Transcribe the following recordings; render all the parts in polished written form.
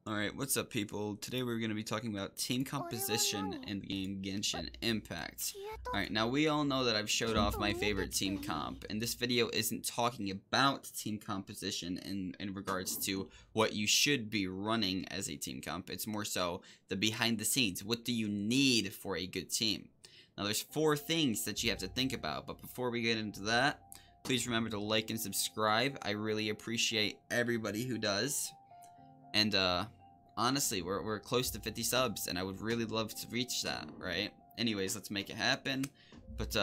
Alright, what's up people? Today we're going to be talking about team composition in the game Genshin Impact. Alright, now we all know that I've showed off my favorite team comp, and this video isn't talking about team composition in regards to what you should be running as a team comp. It's more so the behind the scenes. What do you need for a good team? Now there's 4 things that you have to think about, but before we get into that, please remember to like and subscribe. I really appreciate everybody who does. And honestly, we're close to 50 subs, and I would really love to reach that, right? Anyways, let's make it happen. But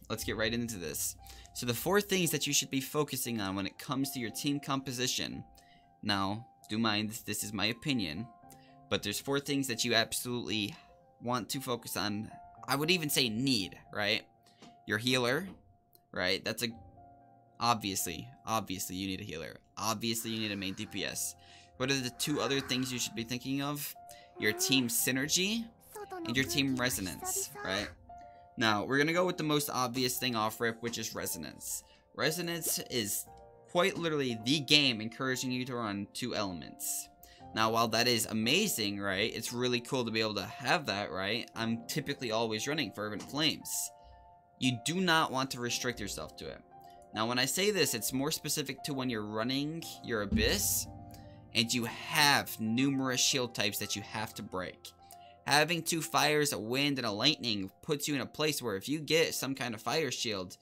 let's get right into this. So the 4 things that you should be focusing on when it comes to your team composition. Now, do mind, this is my opinion, but there's 4 things that you absolutely want to focus on. I would even say need, right? Your healer, right? That's a obviously you need a healer. Obviously you need a main DPS. What are the 2 other things you should be thinking of? Your team synergy and your team resonance, right? Now, we're going to go with the most obvious thing off rip, which is resonance. Resonance is quite literally the game encouraging you to run 2 elements. Now, while that is amazing, right, it's really cool to be able to have that, right? I'm typically always running Fervent Flames. You do not want to restrict yourself to it. Now, when I say this, it's more specific to when you're running your Abyss and you have numerous shield types that you have to break. Having 2 fires, a wind, and a lightning puts you in a place where if you get some kind of fire shield,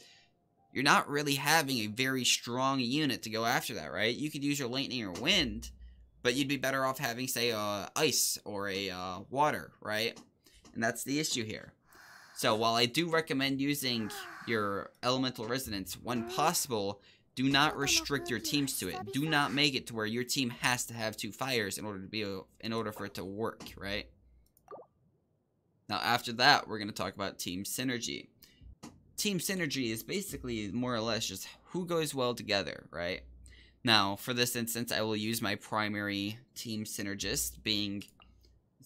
you're not really having a very strong unit to go after that, right? You could use your lightning or wind, but you'd be better off having, say, ice or a water, right? And that's the issue here. So while I do recommend using your elemental resonance when possible, do not restrict your teams to it. Do not make it to where your team has to have 2 fires in order for it to work, right? Now after that, we're going to talk about team synergy. Team synergy is basically more or less just who goes well together, right? Now, for this instance, I will use my primary team synergist being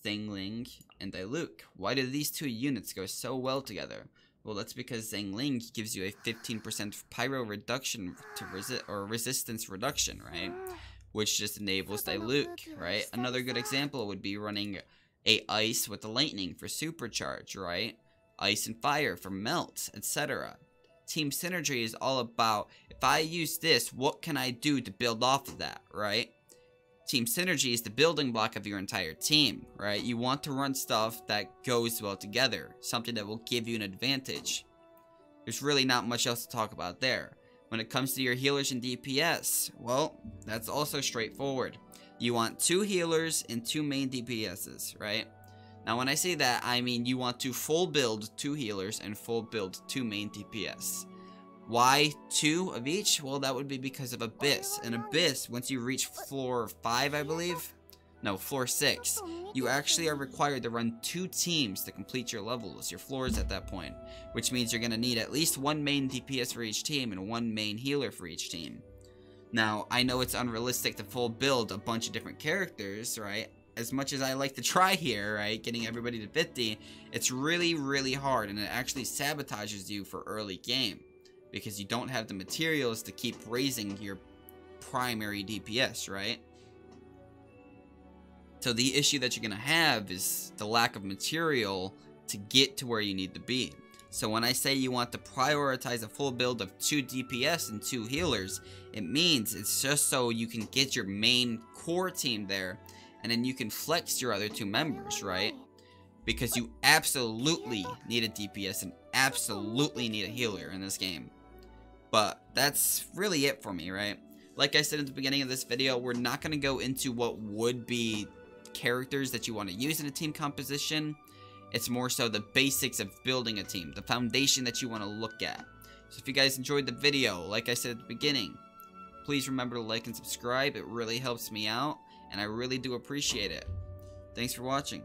Zhengling and Diluc. Why do these 2 units go so well together? Well, that's because Zhengling gives you a 15% pyro reduction to resistance reduction, right? Which just enables Diluc, right? Another good example would be running a ice with a lightning for supercharge, right? Ice and fire for melt, etc. Team synergy is all about, if I use this, what can I do to build off of that, right? Team synergy is the building block of your entire team, right? You want to run stuff that goes well together, something that will give you an advantage. There's really not much else to talk about there. When it comes to your healers and DPS, well, that's also straightforward. You want 2 healers and 2 main DPSs, right? Now when I say that, I mean you want to full build 2 healers and full build 2 main DPS. Why 2 of each? Well, that would be because of Abyss. In Abyss, once you reach floor 5, I believe, no, floor 6, you actually are required to run 2 teams to complete your levels, your floors at that point, which means you're going to need at least 1 main DPS for each team and 1 main healer for each team. Now, I know it's unrealistic to full build a bunch of different characters, right? As much as I like to try here, right, getting everybody to 50, it's really, really hard, and it actually sabotages you for early game, because you don't have the materials to keep raising your primary DPS, right? So the issue that you're going to have is the lack of material to get to where you need to be. So when I say you want to prioritize a full build of 2 DPS and 2 healers, it means it's just so you can get your main core team there, and then you can flex your other 2 members, right? Because you absolutely need a DPS and absolutely need a healer in this game. But that's really it for me, right? Like I said at the beginning of this video, we're not going to go into what would be characters that you want to use in a team composition. It's more so the basics of building a team, the foundation that you want to look at. So if you guys enjoyed the video, like I said at the beginning, please remember to like and subscribe. It really helps me out, and I really do appreciate it. Thanks for watching.